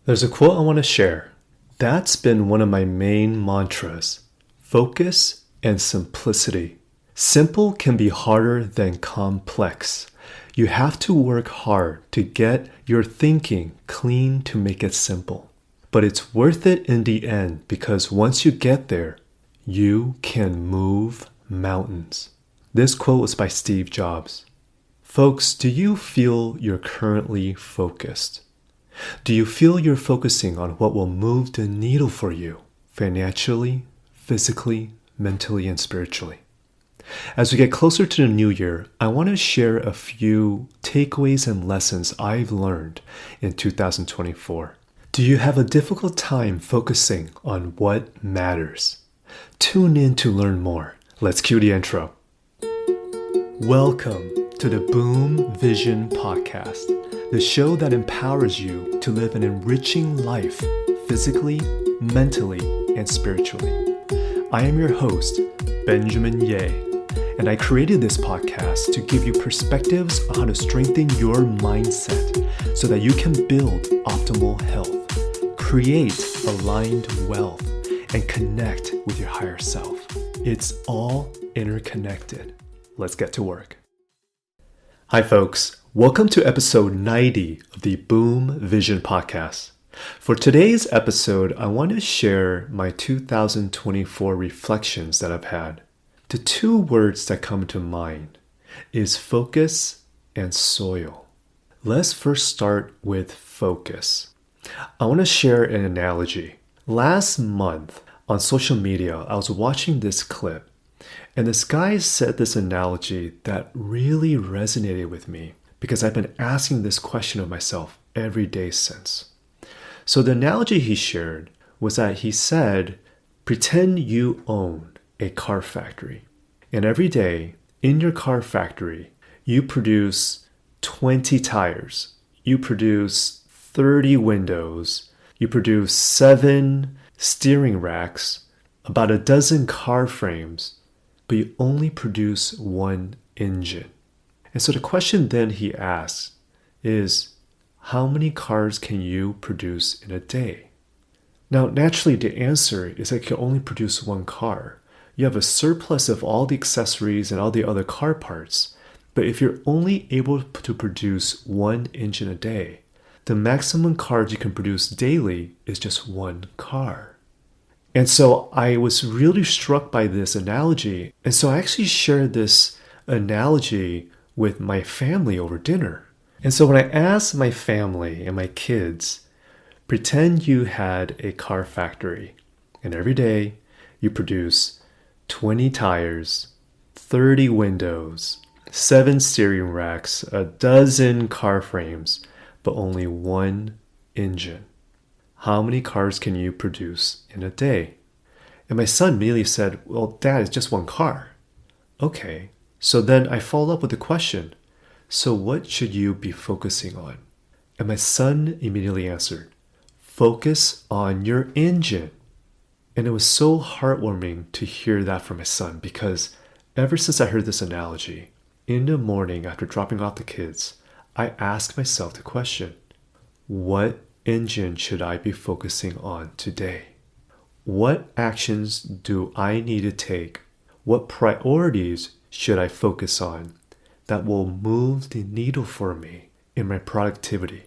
There's a quote I want to share. That's been one of my main mantras. Focus and simplicity. Simple can be harder than complex. You have to work hard to get your thinking clean to make it simple. But it's worth it in the end because once you get there, you can move mountains. This quote was by Steve Jobs. Folks, do you feel you're currently focused? Do you feel you're focusing on what will move the needle for you financially, physically, mentally, and spiritually? As we get closer to the new year, I want to share a few takeaways and lessons I've learned in 2024. Do you have a difficult time focusing on what matters? Tune in to learn more. Let's cue the intro. Welcome to the Boom Vision Podcast, the show that empowers you to live an enriching life physically, mentally, and spiritually. I am your host, Benjamin Ye, and I created this podcast to give you perspectives on how to strengthen your mindset so that you can build optimal health, create aligned wealth, and connect with your higher self. It's all interconnected. Let's get to work. Hi, folks. Welcome to episode 90 of the Boom Vision Podcast. For today's episode, I want to share my 2024 reflections that I've had. The two words that come to mind is focus and soil. Let's first start with focus. I want to share an analogy. Last month on social media, I was watching this clip, and this guy said this analogy that really resonated with me because I've been asking this question of myself every day since. So the analogy he shared was that he said, pretend you own a car factory. And every day in your car factory, you produce 20 tires. You produce 30 windows. You produce 7 steering racks, about a dozen car frames, but you only produce one engine. And so the question then he asks is, how many cars can you produce in a day? Now, naturally, the answer is that you can only produce one car. You have a surplus of all the accessories and all the other car parts. But if you're only able to produce one engine a day, the maximum cars you can produce daily is just one car. And so I was really struck by this analogy. And so I actually shared this analogy with my family over dinner. And so when I asked my family and my kids, pretend you had a car factory and every day you produce 20 tires, 30 windows, 7 steering racks, a dozen car frames, but only one engine. How many cars can you produce in a day? And my son immediately said, well, Dad, it's just one car. Okay, so then I followed up with the question, so what should you be focusing on? And my son immediately answered, focus on your engine. And it was so heartwarming to hear that from my son because ever since I heard this analogy, in the morning after dropping off the kids, I asked myself the question, what engine should I be focusing on today? What actions do I need to take? What priorities should I focus on that will move the needle for me in my productivity?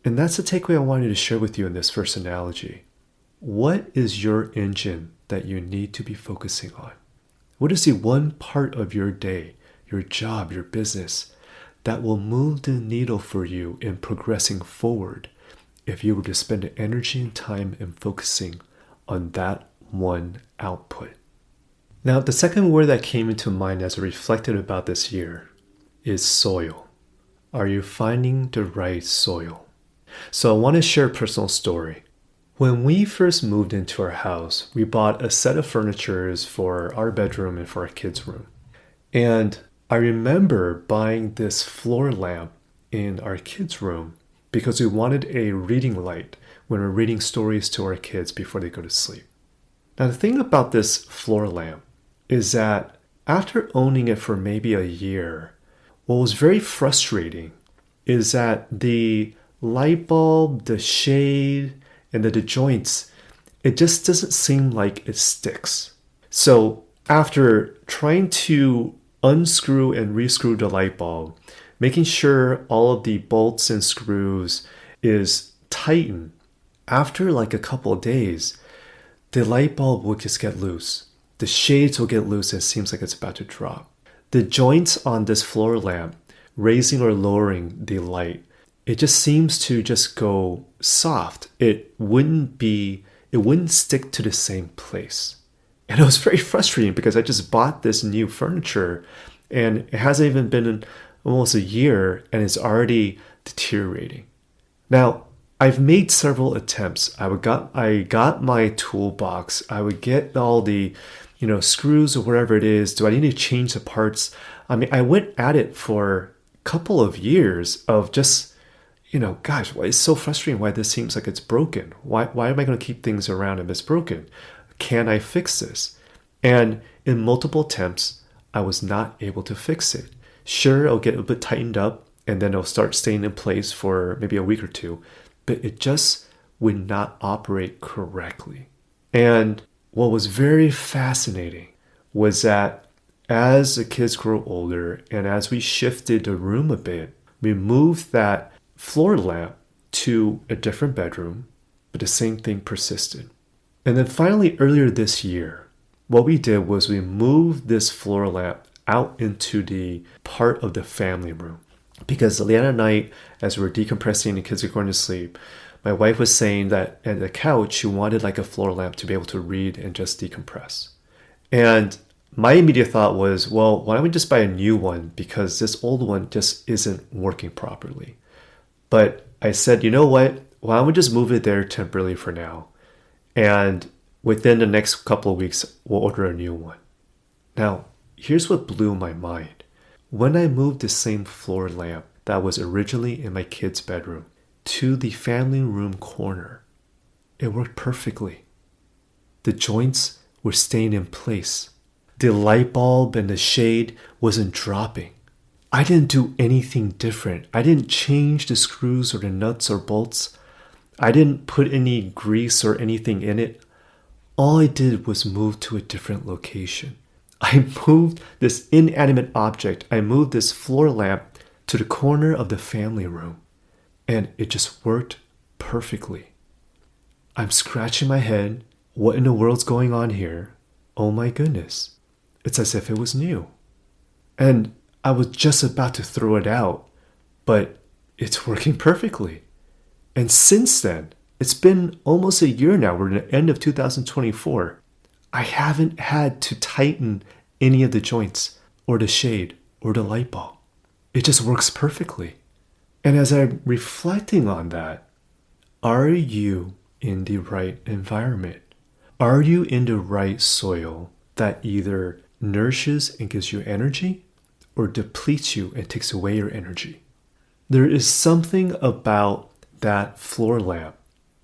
And that's the takeaway I wanted to share with you in this first analogy. What is your engine that you need to be focusing on? What is the one part of your day, your job, your business that will move the needle for you in progressing forward if you were to spend the energy and time in focusing on that one output? Now, the second word that came into mind as I reflected about this year is soil. Are you finding the right soil? So I want to share a personal story. When we first moved into our house, we bought a set of furniture for our bedroom and for our kids' room. And I remember buying this floor lamp in our kids' room because we wanted a reading light when we're reading stories to our kids before they go to sleep. Now, the thing about this floor lamp is that after owning it for maybe a year, what was very frustrating is that the light bulb, the shade, and the joints, it just doesn't seem like it sticks. So after trying to unscrew and rescrew the light bulb, making sure all of the bolts and screws is tightened, after like a couple of days, the light bulb will just get loose. The shades will get loose and it seems like it's about to drop. The joints on this floor lamp, raising or lowering the light, it just seems to just go soft. It wouldn't stick to the same place. And it was very frustrating because I just bought this new furniture and it hasn't even been almost a year and it's already deteriorating. Now, I've made several attempts. I got my toolbox. I would get all the, screws or whatever it is. Do I need to change the parts? I mean, I went at it for a couple of years of just, gosh, it's so frustrating why this seems like it's broken. Why am I going to keep things around if it's broken? Can I fix this? And in multiple attempts, I was not able to fix it. Sure, it'll get a bit tightened up and then it'll start staying in place for maybe a week or two, but it just would not operate correctly. And what was very fascinating was that as the kids grew older and as we shifted the room a bit, we moved that floor lamp to a different bedroom, but the same thing persisted. And then finally, earlier this year, what we did was we moved this floor lamp out into the part of the family room. Because the other night, as we were decompressing and the kids were going to sleep, my wife was saying that at the couch, she wanted like a floor lamp to be able to read and just decompress. And my immediate thought was, well, why don't we just buy a new one? Because this old one just isn't working properly. But I said, you know what? Why don't we just move it there temporarily for now? And within the next couple of weeks, we'll order a new one. Now, here's what blew my mind. When I moved the same floor lamp that was originally in my kid's bedroom to the family room corner, it worked perfectly. The joints were staying in place. The light bulb and the shade wasn't dropping. I didn't do anything different. I didn't change the screws or the nuts or bolts. I didn't put any grease or anything in it. All I did was move to a different location. I moved this inanimate object. I moved this floor lamp to the corner of the family room. And it just worked perfectly. I'm scratching my head. What in the world's going on here? Oh my goodness. It's as if it was new. And I was just about to throw it out, but it's working perfectly. And since then, it's been almost a year now. We're at the end of 2024. I haven't had to tighten any of the joints or the shade or the light bulb. It just works perfectly. And as I'm reflecting on that, are you in the right environment? Are you in the right soil that either nourishes and gives you energy or depletes you and takes away your energy? There is something about that floor lamp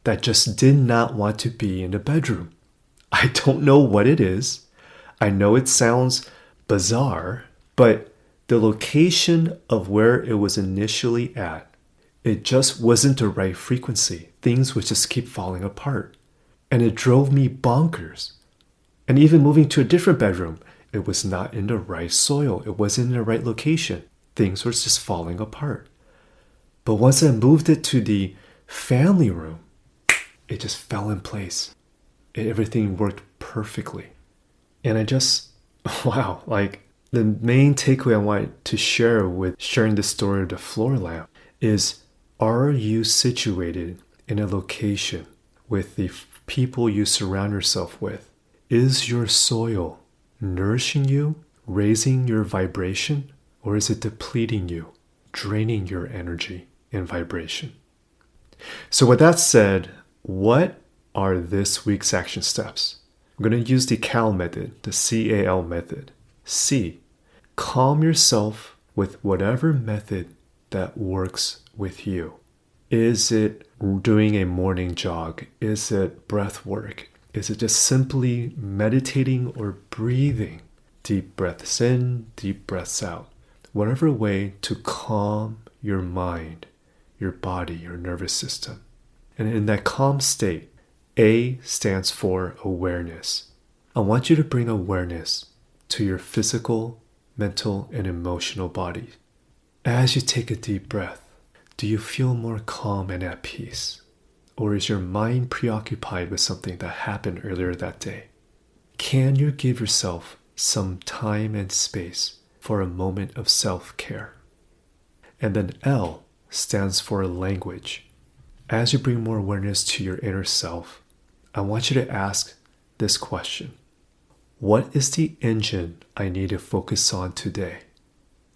that just did not want to be in the bedroom. I don't know what it is. I know it sounds bizarre, but the location of where it was initially at, it just wasn't the right frequency. Things would just keep falling apart. And it drove me bonkers. And even moving to a different bedroom, it was not in the right soil. It wasn't in the right location. Things were just falling apart. But once I moved it to the family room, it just fell in place. Everything worked perfectly. And I just, wow, like the main takeaway I want to share with sharing the story of the floor lamp is, are you situated in a location with the people you surround yourself with? Is your soil nourishing you, raising your vibration, or is it depleting you, draining your energy and vibration? So with that said, what are this week's action steps? I'm going to use the CAL method, the CAL method. C, calm yourself with whatever method that works with you. Is it doing a morning jog? Is it breath work? Is it just simply meditating or breathing? Deep breaths in, deep breaths out. Whatever way to calm your mind your body, your nervous system. And in that calm state, A stands for awareness. I want you to bring awareness to your physical, mental, and emotional body. As you take a deep breath, do you feel more calm and at peace? Or is your mind preoccupied with something that happened earlier that day? Can you give yourself some time and space for a moment of self-care? And then L stands for language. As you bring more awareness to your inner self, I want you to ask this question. What is the engine I need to focus on today?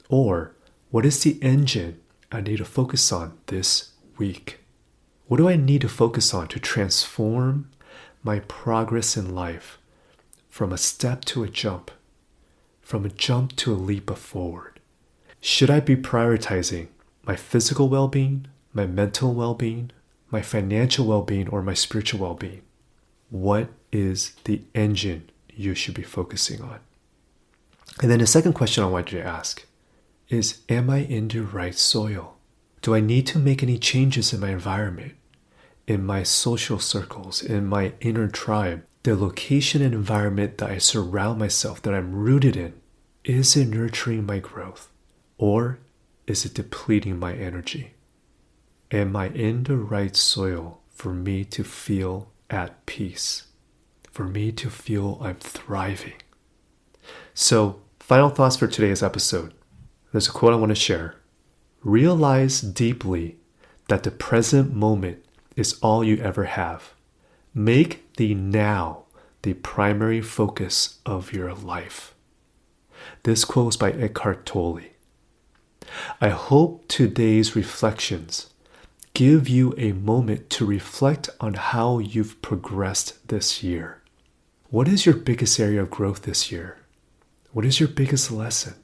Or what is the engine I need to focus on this week? What do I need to focus on to transform my progress in life from a step to a jump, from a jump to a leap of forward? Should I be prioritizing my physical well-being, my mental well-being, my financial well-being, or my spiritual well-being? What is the engine you should be focusing on? And then the second question I want you to ask is, am I in the right soil? Do I need to make any changes in my environment, in my social circles, in my inner tribe? The location and environment that I surround myself, that I'm rooted in, is it nurturing my growth? Or is it depleting my energy? Am I in the right soil for me to feel at peace? For me to feel I'm thriving? So, final thoughts for today's episode. There's a quote I want to share. Realize deeply that the present moment is all you ever have. Make the now the primary focus of your life. This quote is by Eckhart Tolle. I hope today's reflections give you a moment to reflect on how you've progressed this year. What is your biggest area of growth this year? What is your biggest lesson?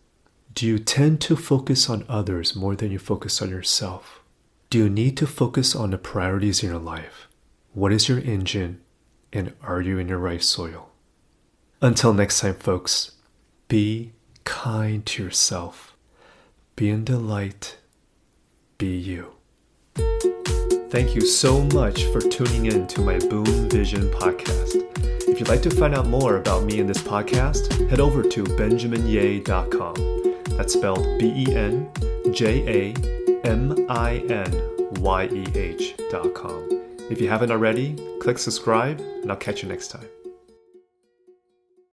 Do you tend to focus on others more than you focus on yourself? Do you need to focus on the priorities in your life? What is your engine? And are you in your right soil? Until next time, folks, be kind to yourself. Be in delight. Be you. Thank you so much for tuning in to my Boom Vision podcast. If you'd like to find out more about me and this podcast, head over to benjaminyeh.com. That's spelled BenjaminYeh.com. If you haven't already, click subscribe, and I'll catch you next time.